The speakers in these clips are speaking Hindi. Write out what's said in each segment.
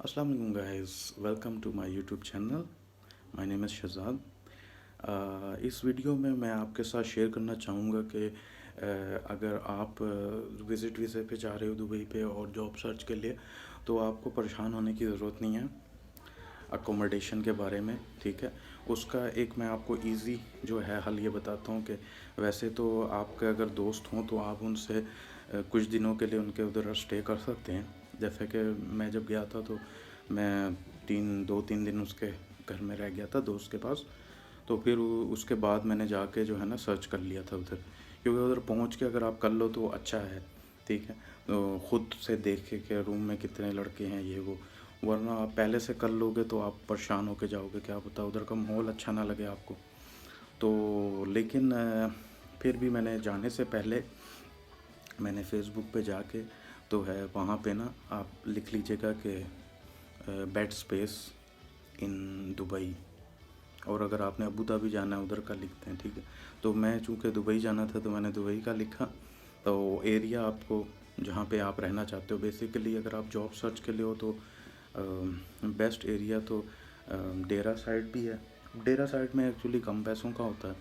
अस्सलाम वालेकुम guys, welcome to my YouTube channel. My name is Shahzad. इस वीडियो में मैं आपके साथ शेयर करना चाहूँगा कि अगर आप विज़िट वीज़े पे जा रहे हो दुबई पे और जॉब सर्च के लिए, तो आपको परेशान होने की ज़रूरत नहीं है अकोमोडेशन के बारे में। ठीक है, उसका एक मैं आपको इजी जो है हल ये बताता हूँ कि वैसे तो आपके अगर दोस्त हों तो आप उनसे कुछ दिनों के लिए उनके उधर स्टे कर सकते हैं। जैसे कि मैं जब गया था तो मैं 2-3 दिन उसके घर में रह गया था दोस्त के पास। तो फिर उसके बाद मैंने जाके जो है ना सर्च कर लिया था उधर, क्योंकि उधर पहुंच के अगर आप कर लो तो अच्छा है। ठीक है, तो ख़ुद से देख के रूम में कितने लड़के हैं ये वो, वरना आप पहले से कर लोगे तो आप परेशान होके जाओगे, क्या पता उधर का माहौल अच्छा ना लगे आपको। तो लेकिन फिर भी मैंने जाने से पहले मैंने फ़ेसबुक पे जाके तो है वहाँ पे ना आप लिख लीजिएगा कि बेड स्पेस इन दुबई, और अगर आपने अबू धाबी जाना है उधर का लिखते हैं। ठीक है, तो मैं चूँकि दुबई जाना था तो मैंने दुबई का लिखा। तो एरिया आपको जहाँ पे आप रहना चाहते हो, बेसिकली अगर आप जॉब सर्च के लिए हो तो बेस्ट एरिया तो डेरा साइड भी है। डेरा साइड में एक्चुअली कम पैसों का होता है,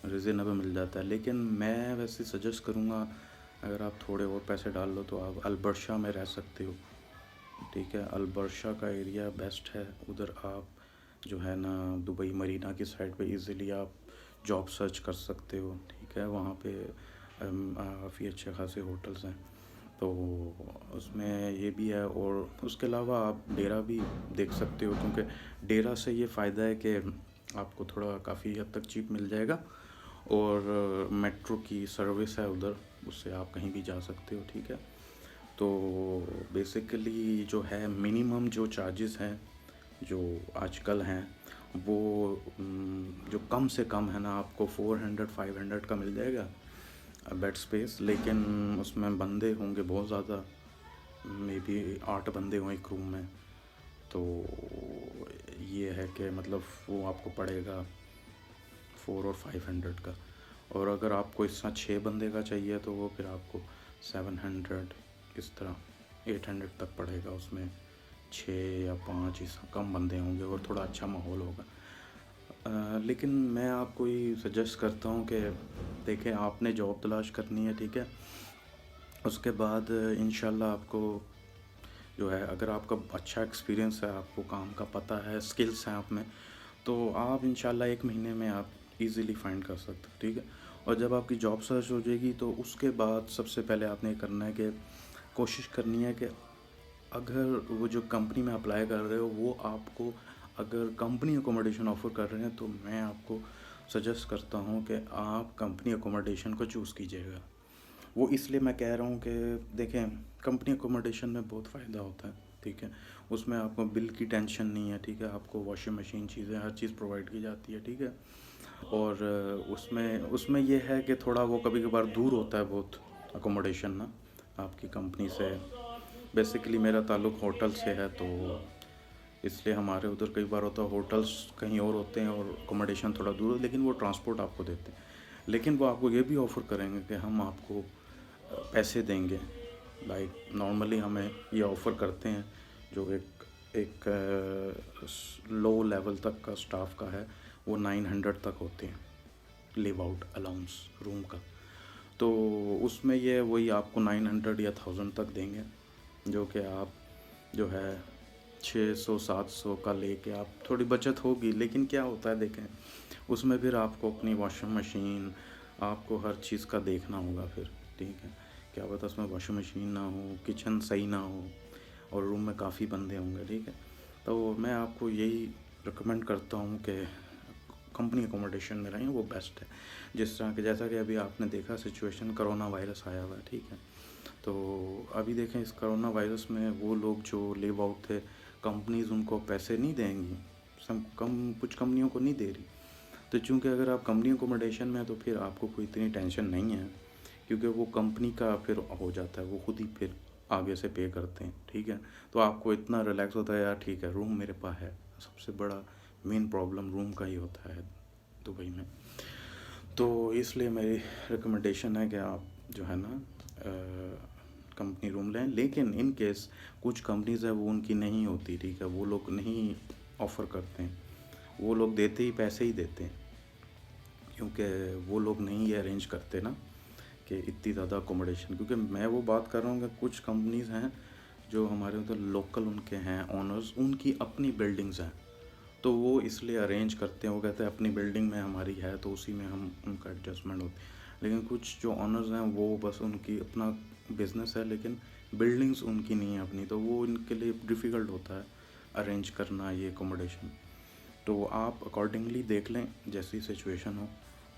रिजनेबल मिल जाता है, लेकिन मैं वैसे सजेस्ट करूँगा अगर आप थोड़े और पैसे डाल लो तो आप अलबर्शा में रह सकते हो। ठीक है, अलबर्शा का एरिया बेस्ट है। उधर आप जो है ना दुबई मरीना की साइड पे इजीली आप जॉब सर्च कर सकते हो। ठीक है, वहाँ पे काफ़ी अच्छे खासे होटल्स हैं, तो उसमें ये भी है। और उसके अलावा आप डेरा भी देख सकते हो, क्योंकि डेरा से ये फ़ायदा है कि आपको थोड़ा काफ़ी हद तक चीप मिल जाएगा, और मेट्रो की सर्विस है उधर, उससे आप कहीं भी जा सकते हो। ठीक है, तो बेसिकली जो है मिनिमम जो चार्जेस हैं जो आजकल हैं वो जो कम से कम है ना आपको 400-500 का मिल जाएगा बेड स्पेस। लेकिन उसमें बंदे होंगे बहुत ज़्यादा, मे बी 8 बंदे हों एक रूम में। तो ये है कि मतलब वो आपको पड़ेगा 400 और 500 का। और अगर आपको इस तरह 6 बंदे का चाहिए तो वो फिर आपको 700 इस तरह 800 तक पड़ेगा। उसमें 6 या 5 इस कम बंदे होंगे और थोड़ा अच्छा माहौल होगा। लेकिन मैं आपको ये सजेस्ट करता हूँ कि देखें, आपने जॉब तलाश करनी है। ठीक है, उसके बाद इंशाल्लाह आपको जो है, अगर आपका अच्छा एक्सपीरियंस है, आपको काम का पता है, स्किल्स हैं आप में, तो आप इंशाल्लाह 1 महीने में आप इजीली फाइंड कर सकते हो। ठीक है, और जब आपकी जॉब सर्च हो जाएगी तो उसके बाद सबसे पहले आपने करना है कि कोशिश करनी है कि अगर वो जो कंपनी में अप्लाई कर रहे हो वो आपको अगर कंपनी अकोमोडेशन ऑफ़र कर रहे हैं तो मैं आपको सजेस्ट करता हूँ कि आप कंपनी अकोमोडेशन को चूज़ कीजिएगा। वो इसलिए मैं कह रहा हूँ कि देखें, कंपनी अकोमोडेशन में बहुत फ़ायदा होता है। ठीक है, उसमें आपको बिल की टेंशन नहीं है। ठीक है, आपको वॉशिंग मशीन चीज़ें हर चीज़ प्रोवाइड की जाती है। ठीक है, और उसमें उसमें ये है कि थोड़ा वो कभी कभार दूर होता है बहुत अकोमोडेशन ना आपकी कंपनी से। बेसिकली मेरा ताल्लुक़ होटल से है, तो इसलिए हमारे उधर कई बार होता है होटल्स कहीं और होते हैं और अकोमोडेशन थोड़ा दूर है, लेकिन वो ट्रांसपोर्ट आपको देते हैं। लेकिन वो आपको ये भी ऑफ़र करेंगे कि हम आपको पैसे देंगे। लाइक नॉर्मली हमें ये ऑफ़र करते हैं जो एक एक लो लेवल तक का स्टाफ का है, वो 900 तक होते हैं लिव आउट अलाउंस रूम का। तो उसमें ये वही आपको 900 या 1000 तक देंगे, जो कि आप जो है 600-700 का लेके आप थोड़ी बचत होगी। लेकिन क्या होता है देखें, उसमें फिर आपको अपनी वॉशिंग मशीन, आपको हर चीज़ का देखना होगा फिर। ठीक है, क्या पता उसमें वॉशिंग मशीन ना हो, किचन सही ना हो, और रूम में काफ़ी बंदे होंगे। ठीक है, तो मैं आपको यही रिकमेंड करता हूँ कि कंपनी अकोमोडेशन में रहें, वो बेस्ट है। जिस तरह कि जैसा कि अभी आपने देखा सिचुएशन, कोरोना वायरस आया हुआ है। ठीक है, तो अभी देखें इस कोरोना वायरस में वो लोग जो लिव आउट थे, कंपनीज़ उनको पैसे नहीं देंगी, सम कम कुछ कंपनियों को नहीं दे रही। तो चूँकि अगर आप कंपनी अकोमोडेशन में हैं तो फिर आपको कोई इतनी टेंशन नहीं है, क्योंकि वो कंपनी का फिर हो जाता है, वो खुद ही फिर आगे से पे करते हैं। ठीक है, तो आपको इतना रिलैक्स होता है यार, ठीक है रूम मेरे पास है। सबसे बड़ा मेन प्रॉब्लम रूम का ही होता है दुबई में। तो इसलिए मेरी रिकमेंडेशन है कि आप जो है ना कंपनी रूम लें। लेकिन इन केस कुछ कंपनीज़ है वो उनकी नहीं होती, ठीक है, वो लोग नहीं ऑफ़र करते हैं, वो लोग देते ही पैसे ही देते हैं, क्योंकि वो लोग नहीं ये अरेंज करते ना कि इतनी ज़्यादा अकोमोडेशन। क्योंकि मैं वो बात कर रहा हूँ कि कुछ कंपनीज़ हैं जो हमारे उधर लोकल उनके हैं ओनर्स, उनकी अपनी बिल्डिंग्स हैं, तो वो इसलिए अरेंज करते हैं। वो कहते हैं अपनी बिल्डिंग में हमारी है तो उसी में हम उनका एडजस्टमेंट होती है। लेकिन कुछ जो ओनर्स हैं वो बस उनकी अपना बिजनेस है, लेकिन बिल्डिंग्स उनकी नहीं है अपनी, तो वो इनके लिए डिफ़िकल्ट होता है अरेंज करना ये अकोमोडेशन। तो आप अकॉर्डिंगली देख लें जैसी सिचुएशन हो।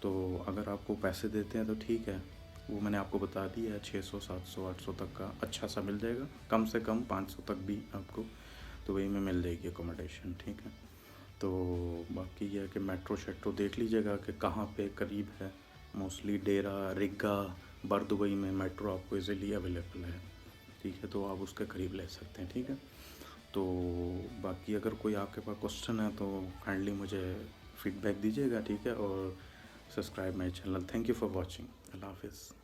तो अगर आपको पैसे देते हैं तो ठीक है, वो मैंने आपको बता दिया है 600 700 800 तक का अच्छा सा मिल जाएगा, कम से कम 500 तक भी आपको तो वही में मिल जाएगी अकोमोडेशन, ठीक है। तो बाकी ये है कि मेट्रो शेट्रो देख लीजिएगा कि कहाँ पे करीब है। मोस्टली डेरा, रिगा, बरदुबई में मेट्रो आपको इजीली अवेलेबल है, ठीक है, तो आप उसके करीब ले सकते हैं, ठीक है। तो बाकी अगर कोई आपके पास क्वेश्चन है तो काइंडली मुझे फीडबैक दीजिएगा, ठीक है, और subscribe my channel. Thank you for watching. अल्लाह हाफिज़।